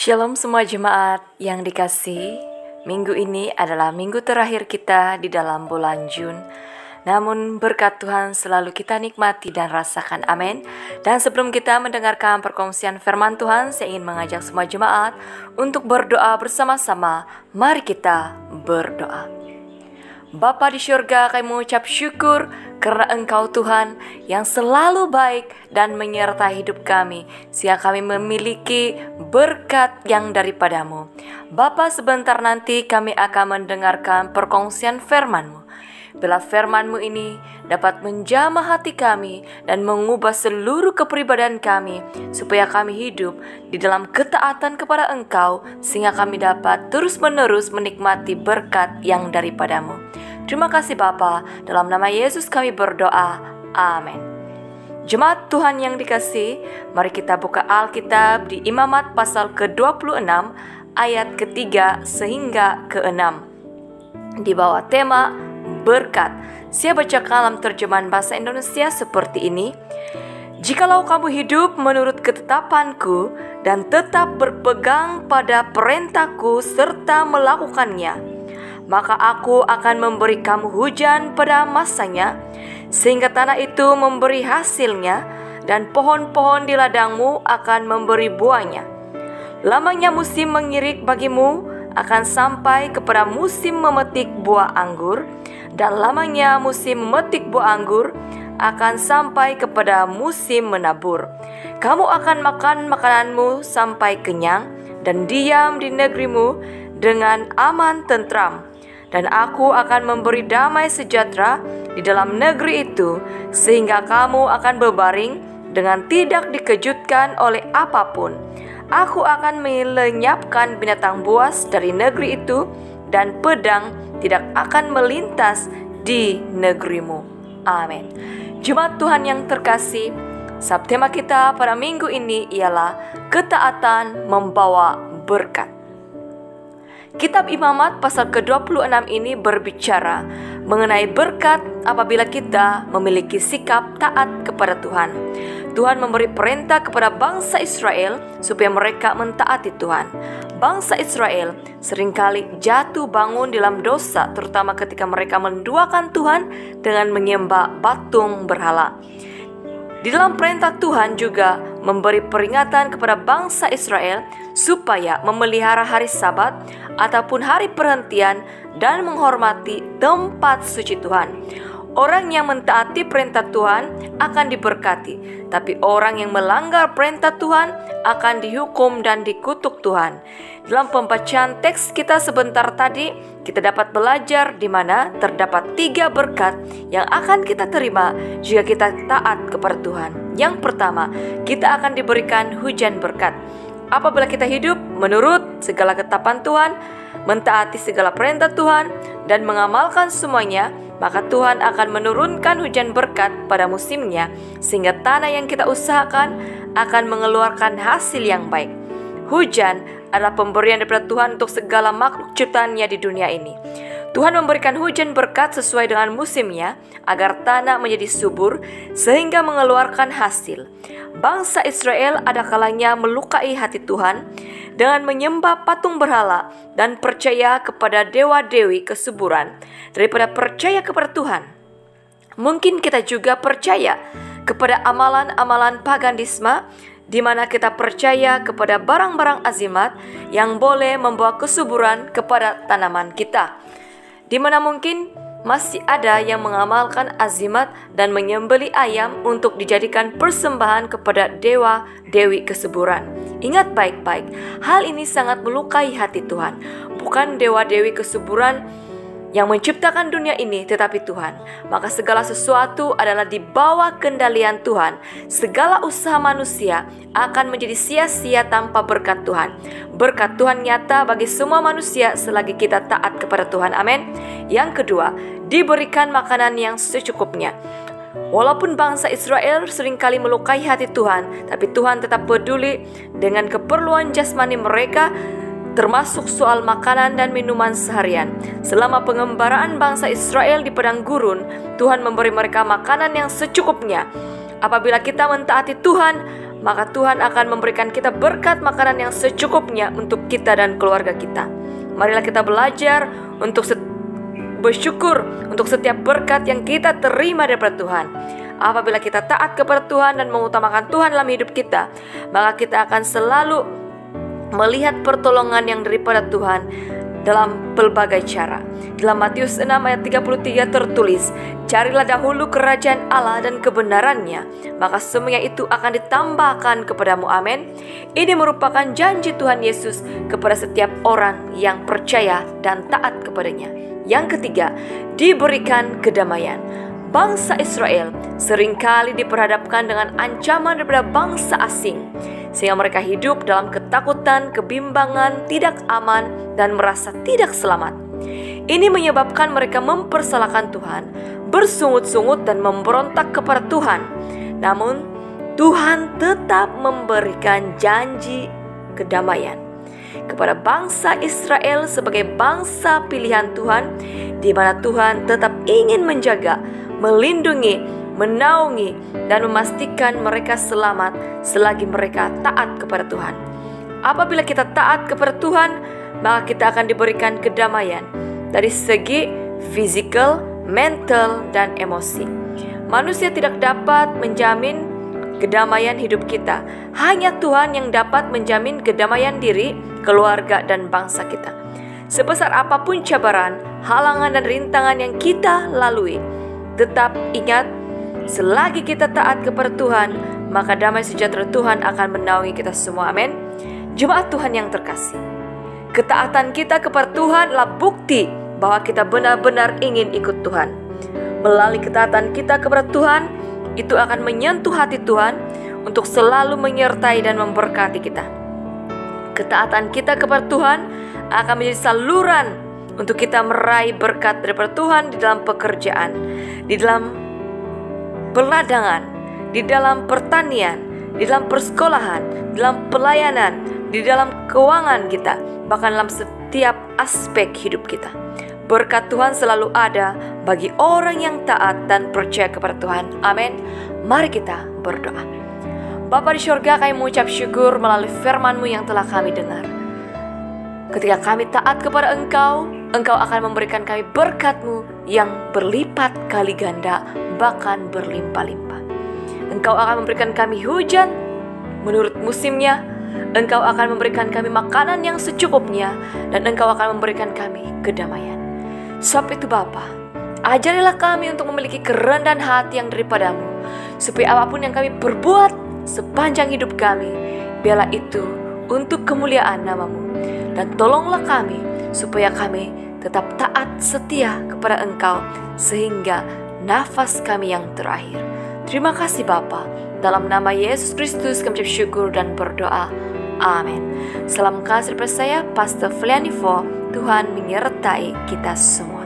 Shalom semua jemaat yang dikasihi. Minggu ini adalah minggu terakhir kita di dalam bulan Jun. Namun berkat Tuhan selalu kita nikmati dan rasakan, amin. Dan sebelum kita mendengarkan perkongsian firman Tuhan, saya ingin mengajak semua jemaat untuk berdoa bersama-sama. Mari kita berdoa. Bapa di syurga, kami mengucap syukur karena Engkau Tuhan yang selalu baik dan menyertai hidup kami, sehingga kami memiliki berkat yang daripadamu. Bapa, sebentar nanti kami akan mendengarkan perkongsian firman-Mu. Bila firman-Mu ini dapat menjamah hati kami dan mengubah seluruh kepribadian kami, supaya kami hidup di dalam ketaatan kepada Engkau, sehingga kami dapat terus-menerus menikmati berkat yang daripadamu. Terima kasih Bapa, dalam nama Yesus kami berdoa, amin. Jemaat Tuhan yang dikasihi, mari kita buka Alkitab di Imamat pasal ke-26 ayat ke-3 sehingga ke-6 di bawah tema berkat. Saya baca dalam terjemahan bahasa Indonesia seperti ini. Jikalau kamu hidup menurut ketetapanku dan tetap berpegang pada perintahku serta melakukannya, maka aku akan memberi kamu hujan pada masanya, sehingga tanah itu memberi hasilnya, dan pohon-pohon di ladangmu akan memberi buahnya. Lamanya musim mengirik bagimu akan sampai kepada musim memetik buah anggur, dan lamanya musim memetik buah anggur akan sampai kepada musim menabur. Kamu akan makan makananmu sampai kenyang, dan diam di negerimu dengan aman tentram. Dan aku akan memberi damai sejahtera di dalam negeri itu, sehingga kamu akan berbaring dengan tidak dikejutkan oleh apapun. Aku akan melenyapkan binatang buas dari negeri itu, dan pedang tidak akan melintas di negerimu. Amin. Jemaat Tuhan yang terkasih, subtema kita pada minggu ini ialah ketaatan membawa berkat. Kitab Imamat pasal ke-26 ini berbicara mengenai berkat apabila kita memiliki sikap taat kepada Tuhan. Tuhan memberi perintah kepada bangsa Israel supaya mereka mentaati Tuhan. Bangsa Israel seringkali jatuh bangun dalam dosa, terutama ketika mereka menduakan Tuhan dengan menyembah patung berhala. Di dalam perintah Tuhan juga memberi peringatan kepada bangsa Israel supaya memelihara hari Sabat ataupun hari perhentian dan menghormati tempat suci Tuhan. Orang yang mentaati perintah Tuhan akan diberkati, tapi orang yang melanggar perintah Tuhan akan dihukum dan dikutuk Tuhan. Dalam pembacaan teks kita sebentar tadi, kita dapat belajar di mana terdapat 3 berkat yang akan kita terima jika kita taat kepada Tuhan. Yang pertama, kita akan diberikan hujan berkat. Apabila kita hidup menurut segala ketetapan Tuhan, mentaati segala perintah Tuhan, dan mengamalkan semuanya, maka Tuhan akan menurunkan hujan berkat pada musimnya, sehingga tanah yang kita usahakan akan mengeluarkan hasil yang baik. Hujan adalah pemberian daripada Tuhan untuk segala makhluk ciptaannya di dunia ini. Tuhan memberikan hujan berkat sesuai dengan musimnya agar tanah menjadi subur sehingga mengeluarkan hasil. Bangsa Israel ada kalanya melukai hati Tuhan dengan menyembah patung berhala dan percaya kepada dewa-dewi kesuburan daripada percaya kepada Tuhan. Mungkin kita juga percaya kepada amalan-amalan paganisme, di mana kita percaya kepada barang-barang azimat yang boleh membawa kesuburan kepada tanaman kita. Di mana mungkin masih ada yang mengamalkan azimat dan menyembelih ayam untuk dijadikan persembahan kepada dewa-dewi kesuburan. Ingat baik-baik, hal ini sangat melukai hati Tuhan. Bukan dewa-dewi kesuburan yang menciptakan dunia ini, tetapi Tuhan. Maka segala sesuatu adalah di bawah kendalian Tuhan. Segala usaha manusia akan menjadi sia-sia tanpa berkat Tuhan. Berkat Tuhan nyata bagi semua manusia selagi kita taat kepada Tuhan. Amin. Yang kedua, diberikan makanan yang secukupnya. Walaupun bangsa Israel seringkali melukai hati Tuhan, tapi Tuhan tetap peduli dengan keperluan jasmani mereka, termasuk soal makanan dan minuman seharian. Selama pengembaraan bangsa Israel di padang gurun, Tuhan memberi mereka makanan yang secukupnya. Apabila kita mentaati Tuhan, maka Tuhan akan memberikan kita berkat makanan yang secukupnya untuk kita dan keluarga kita. Marilah kita belajar untuk bersyukur untuk setiap berkat yang kita terima daripada Tuhan. Apabila kita taat kepada Tuhan dan mengutamakan Tuhan dalam hidup kita, maka kita akan selalu melihat pertolongan yang daripada Tuhan dalam pelbagai cara. Dalam Matius 6 ayat 33 tertulis, "Carilah dahulu kerajaan Allah dan kebenarannya, maka semuanya itu akan ditambahkan kepadamu." Amin. Ini merupakan janji Tuhan Yesus kepada setiap orang yang percaya dan taat kepadanya. Yang ketiga, diberikan kedamaian. Bangsa Israel seringkali diperhadapkan dengan ancaman daripada bangsa asing, sehingga mereka hidup dalam ketakutan, kebimbangan, tidak aman, dan merasa tidak selamat. Ini menyebabkan mereka mempersalahkan Tuhan, bersungut-sungut dan memberontak kepada Tuhan. Namun, Tuhan tetap memberikan janji kedamaian kepada bangsa Israel sebagai bangsa pilihan Tuhan, di mana Tuhan tetap ingin menjaga, melindungi, menaungi, dan memastikan mereka selamat selagi mereka taat kepada Tuhan. Apabila kita taat kepada Tuhan, maka kita akan diberikan kedamaian dari segi fisikal, mental, dan emosi. Manusia tidak dapat menjamin kedamaian hidup kita. Hanya Tuhan yang dapat menjamin kedamaian diri, keluarga, dan bangsa kita. Sebesar apapun cabaran, halangan, dan rintangan yang kita lalui, tetap ingat, selagi kita taat kepada Tuhan, maka damai sejahtera Tuhan akan menaungi kita semua. Amin. Jemaat Tuhan yang terkasih, ketaatan kita kepada Tuhan adalah bukti bahwa kita benar-benar ingin ikut Tuhan. Melalui ketaatan kita kepada Tuhan, itu akan menyentuh hati Tuhan untuk selalu menyertai dan memberkati kita. Ketaatan kita kepada Tuhan akan menjadi saluran untuk kita meraih berkat daripada Tuhan di dalam pekerjaan, di dalam perladangan, di dalam pertanian, di dalam persekolahan, di dalam pelayanan, di dalam keuangan kita, bahkan dalam setiap aspek hidup kita. Berkat Tuhan selalu ada bagi orang yang taat dan percaya kepada Tuhan. Amin. Mari kita berdoa. Bapa di surga, kami mengucap syukur melalui firman-Mu yang telah kami dengar. Ketika kami taat kepada Engkau, Engkau akan memberikan kami berkat-Mu yang berlipat kali ganda, bahkan berlimpah-limpah. Engkau akan memberikan kami hujan menurut musimnya. Engkau akan memberikan kami makanan yang secukupnya, dan Engkau akan memberikan kami kedamaian. Sebab itu Bapa, ajarilah kami untuk memiliki kerendahan hati yang daripada-Mu, supaya apapun yang kami perbuat sepanjang hidup kami, biarlah itu untuk kemuliaan nama-Mu. Dan tolonglah kami supaya kami tetap taat setia kepada Engkau sehingga nafas kami yang terakhir. Terima kasih Bapa. Dalam nama Yesus Kristus kami ucap syukur dan berdoa. Amin. Salam kasih dari saya, Pastor Fliani Fo. Tuhan menyertai kita semua.